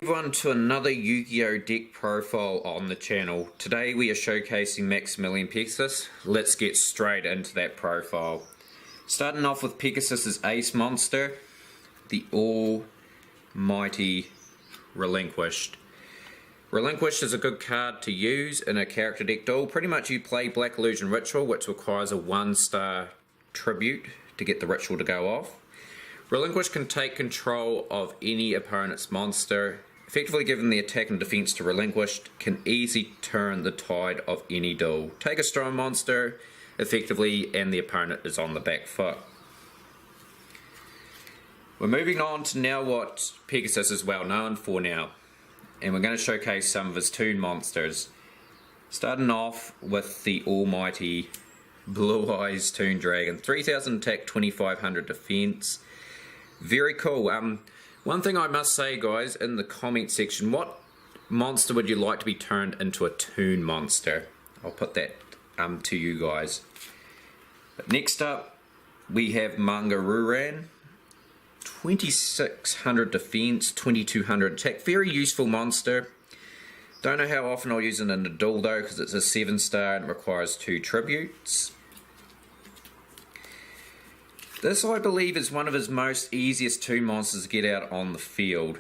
Everyone to another Yu-Gi-Oh deck profile on the channel. Today we are showcasing Maximillon Pegasus. Let's get straight into that profile. Starting off with Pegasus's ace monster, the almighty Relinquished. Relinquished is a good card to use in a character deck duel. Pretty much you play Black Illusion Ritual, which requires a 1-star tribute to get the ritual to go off. Relinquished can take control of any opponent's monster, effectively giving the attack and defense to Relinquished, can easily turn the tide of any duel. Take a strong monster, effectively, and the opponent is on the back foot. We're moving on to now what Pegasus is well known for now, and we're going to showcase some of his Toon monsters. Starting off with the almighty Blue Eyes Toon Dragon, 3000 attack, 2500 defense. Very cool. One thing I must say, guys, in the comment section, what monster would you like to be turned into a Toon monster? I'll put that to you guys. But next up, we have Mangaruran, 2600 defense, 2200 attack. Very useful monster. Don't know how often I'll use it in a duel though, because it's a 7-star and it requires 2 tributes. This, I believe, is one of his most easiest Toon monsters to get out on the field.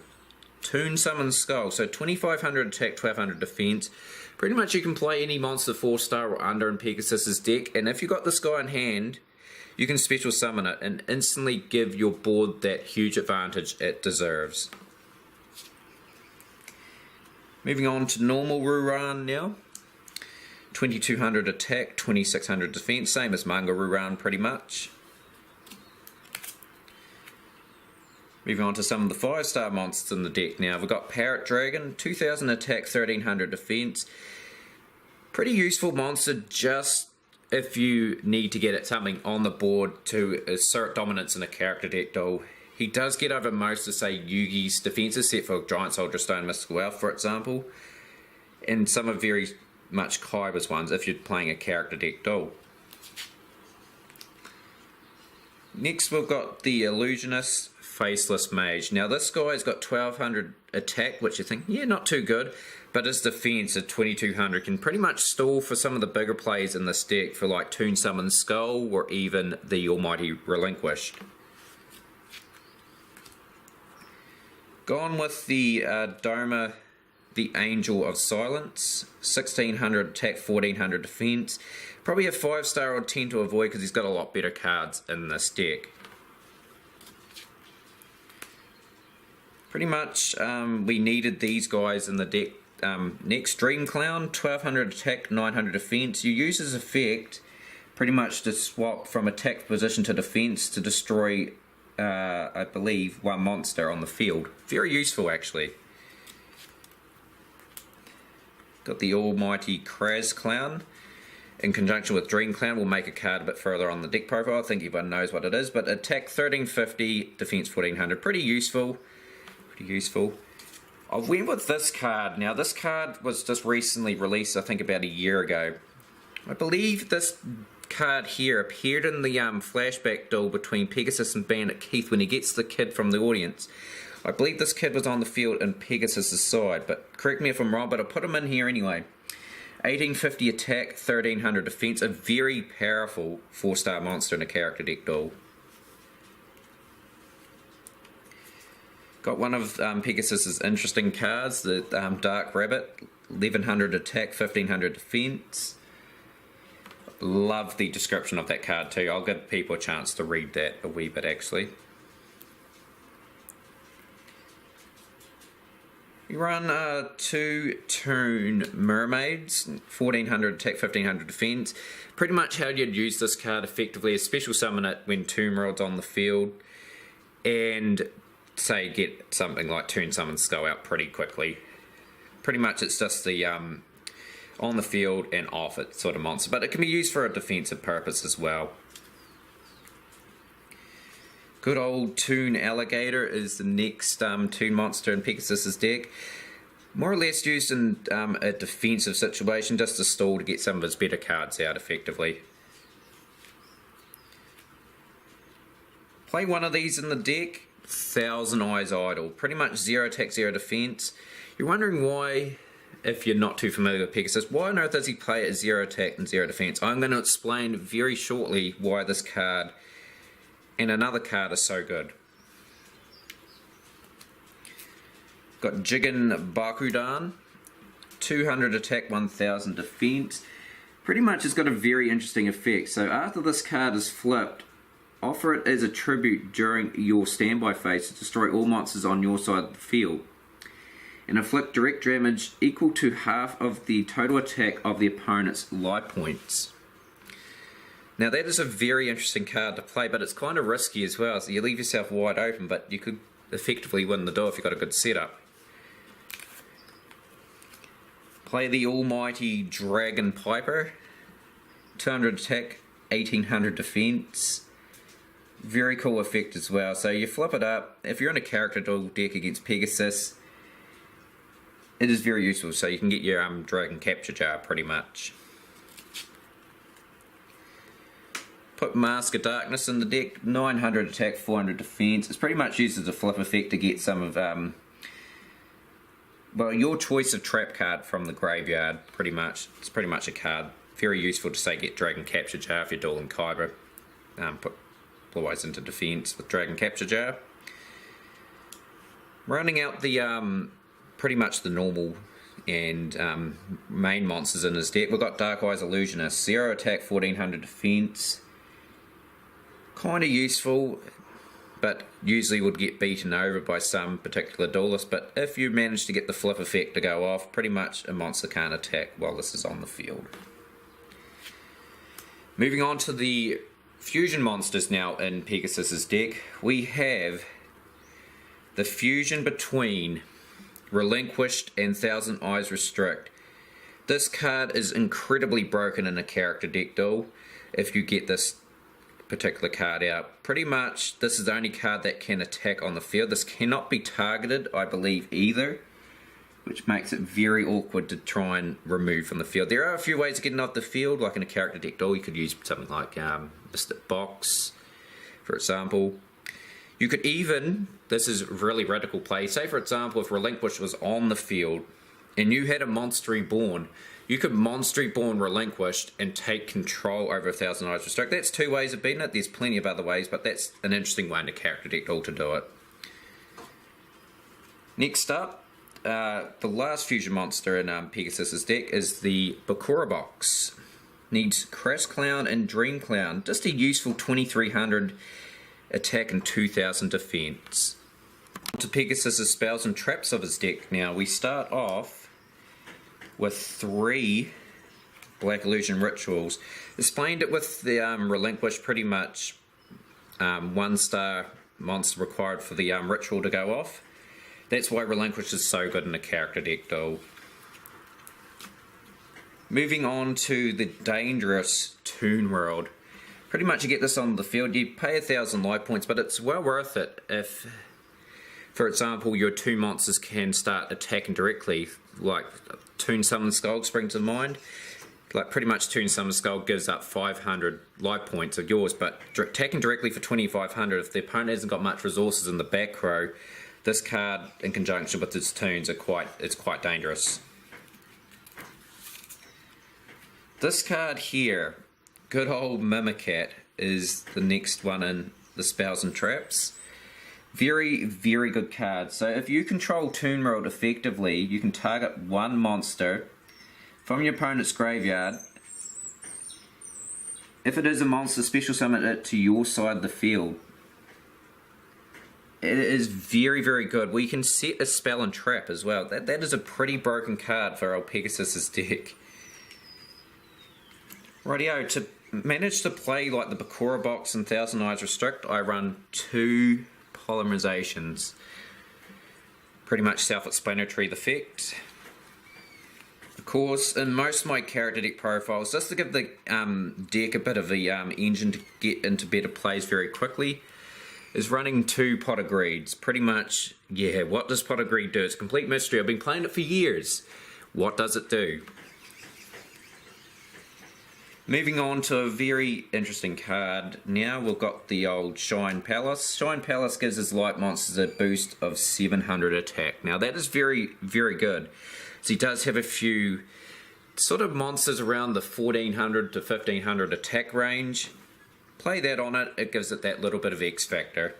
Toon Summon Skull, so 2500 attack, 1200 defense. Pretty much you can play any monster 4-star or under in Pegasus's deck, and if you've got this guy in hand, you can special summon it and instantly give your board that huge advantage it deserves. Moving on to normal Ruran now. 2200 attack, 2600 defense, same as Mangaruran pretty much. Moving on to some of the 5-star monsters in the deck now. We've got Parrot Dragon, 2000 attack, 1300 defense. Pretty useful monster just if you need to get something on the board to assert dominance in a character deck duel. He does get over most of, say, Yugi's defenses, except for Giant Soldier Stone, Mystical Elf, for example. And some of very much Kaiba's ones if you're playing a character deck duel. Next we've got the Illusionist Faceless Mage. Now this guy's got 1200 attack, which you think, yeah, not too good, but his defense at 2200 can pretty much stall for some of the bigger plays in this deck for like Toon Summon Skull or even the almighty Relinquished. Gone with the Doma, the Angel of Silence, 1600 attack, 1400 defense. Probably a 5-star or 10 to avoid because he's got a lot better cards in this deck. Pretty much we needed these guys in the deck. Next, Dream Clown, 1200 attack, 900 defense. You use his effect pretty much to swap from attack position to defense to destroy, I believe, one monster on the field. Very useful actually. Got the almighty Kraz Clown. In conjunction with Dream Clown, we'll make a card a bit further on the deck profile. I think everyone knows what it is, but attack 1350, defense 1400. Pretty useful. I went with this card. Now this card was just recently released, I think about a year ago. I believe this card here appeared in the flashback duel between Pegasus and Bandit Keith when he gets the kid from the audience. I believe this kid was on the field in Pegasus' side, but correct me if I'm wrong, but I'll put him in here anyway. 1850 attack, 1300 defense, a very powerful 4-star monster in a character deck duel. Got one of Pegasus' interesting cards, the Dark Rabbit, 1100 attack, 1500 defense. Love the description of that card too. I'll give people a chance to read that a wee bit actually. We run 2 Toon Mermaids, 1400 attack, 1500 defense. Pretty much how you'd use this card effectively is special summon it when Toon World's on the field and say get something like Toon Summon Skull out pretty quickly. Pretty much it's just the on the field and off it sort of monster, but it can be used for a defensive purpose as well. Good old Toon Alligator is the next Toon monster in Pegasus' deck. More or less used in a defensive situation, just to stall to get some of his better cards out effectively. Play one of these in the deck, Thousand Eyes Idol. Pretty much 0 attack, 0 defense. You're wondering why, if you're not too familiar with Pegasus, why on earth does he play at 0 attack and 0 defense? I'm going to explain very shortly why this card and another card is so good. Got Jigen Bakudan, 200 attack, 1000 defense. Pretty much it's got a very interesting effect. So after this card is flipped, offer it as a tribute during your standby phase to destroy all monsters on your side of the field, and inflict direct damage equal to half of the total attack of the opponent's life points. Now that is a very interesting card to play, but it's kind of risky as well, so you leave yourself wide open, but you could effectively win the duel if you've got a good setup. Play the almighty Dragon Piper, 200 attack, 1800 defense. Very cool effect as well. So you flip it up. If you're in a character duel deck against Pegasus, it is very useful. So you can get your Dragon Capture Jar pretty much. Put Mask of Darkness in the deck, 900 attack, 400 defense. It's pretty much used as a flip effect to get some of well, your choice of trap card from the graveyard, pretty much. It's pretty much a card. Very useful to, say, get Dragon Capture Jar if you're dueling Kyber. Put Blue Eyes into defense with Dragon Capture Jar. Rounding out the, pretty much the normal and main monsters in his deck, we've got Dark Eyes Illusionist, 0 attack, 1400 defense. Kind of useful, but usually would get beaten over by some particular duelist. But if you manage to get the flip effect to go off, pretty much a monster can't attack while this is on the field. Moving on to the fusion monsters now in Pegasus's deck, we have the fusion between Relinquished and Thousand Eyes Restrict. This card is incredibly broken in a character deck duel if you get this particular card out. Pretty much this is the only card that can attack on the field. This cannot be targeted, I believe, either, which makes it very awkward to try and remove from the field. There are a few ways of getting off the field, like in a character deck duel. You could use something like Mystic Box, for example. You could even, this is really radical play, say for example if Relinquished was on the field and you had a Monster Reborn, you could Monster Reborn Relinquished and take control over Thousand Eyes Restrict. That's two ways of beating it. There's plenty of other ways, but that's an interesting way in a character deck duel to do it. Next up, the last fusion monster in Pegasus's deck is the Bakura Box. Needs Crash Clown and Dream Clown. Just a useful 2300 attack and 2000 defense. On to Pegasus's spells and traps of his deck now. We start off with 3 Black Illusion Rituals. Explained it with the Relinquished, pretty much 1-star monster required for the ritual to go off. That's why Relinquished is so good in a character deck duel. Moving on to the dangerous Toon world. Pretty much you get this on the field, you pay 1000 life points, but it's well worth it if, for example, your 2 monsters can start attacking directly, like Toon Summon Skull springs to mind. Like pretty much Toon Summon Skull gives up 500 life points of yours, but attacking directly for 2500, if the opponent hasn't got much resources in the back row, this card in conjunction with its Toons it's quite dangerous. This card here, good old Mimicat, is the next one in the spells and traps. Very, very good card. So if you control Toon World effectively, you can target one monster from your opponent's graveyard. If it is a monster, special summon it to your side of the field. It is very, very good. We can set a spell and trap as well. That is a pretty broken card for old Pegasus's deck. Rightio, to manage to play like the Bakura Box and Thousand Eyes Restrict, I run 2 polymerizations. Pretty much self-explanatory, the effect. Of course, in most of my character deck profiles, just to give the deck a bit of the engine to get into better plays very quickly, is running 2 Pot of Greeds. Pretty much, yeah, what does Pot of Greed do? It's a complete mystery. I've been playing it for years. What does it do? Moving on to a very interesting card. Now we've got the old Shine Palace. Shine Palace gives his light monsters a boost of 700 attack. Now that is very, very good. So he does have a few sort of monsters around the 1400 to 1500 attack range. Play that on it, it gives it that little bit of X factor.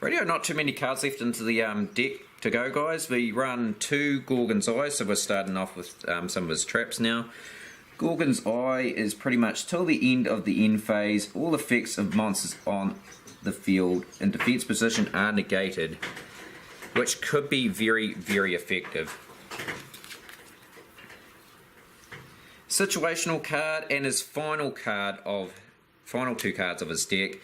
Radio, not too many cards left into the deck to go, guys. We run 2 Gorgon's Eye, so we're starting off with some of his traps now. Gorgon's Eye is pretty much till the end of the end phase. All effects of monsters on the field in defense position are negated, which could be very, very effective. Situational card and his final 2 cards of his deck.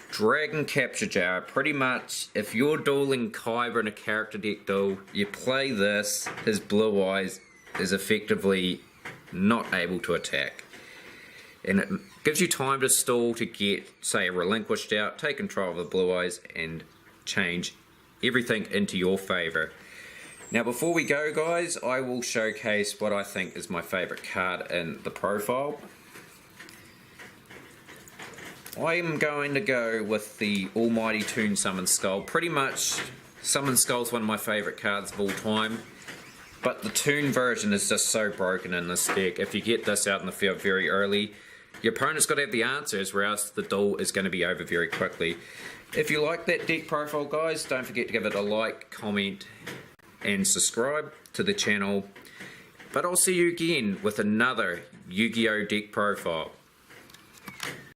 Dragon Capture Jar. Pretty much, if you're dueling Kyber in a character deck duel, you play this, his Blue Eyes is effectively not able to attack. And it gives you time to stall to get, say, a Relinquished out, take control of the Blue Eyes, and change everything into your favour. Now before we go, guys, I will showcase what I think is my favourite card in the profile. I am going to go with the almighty Toon Summon Skull. Pretty much, Summon Skull is one of my favourite cards of all time. But the Toon version is just so broken in this deck. If you get this out in the field very early, your opponent's got to have the answers, or else the duel is going to be over very quickly. If you like that deck profile, guys, don't forget to give it a like, comment, and subscribe to the channel. But I'll see you again with another Yu-Gi-Oh! Deck profile.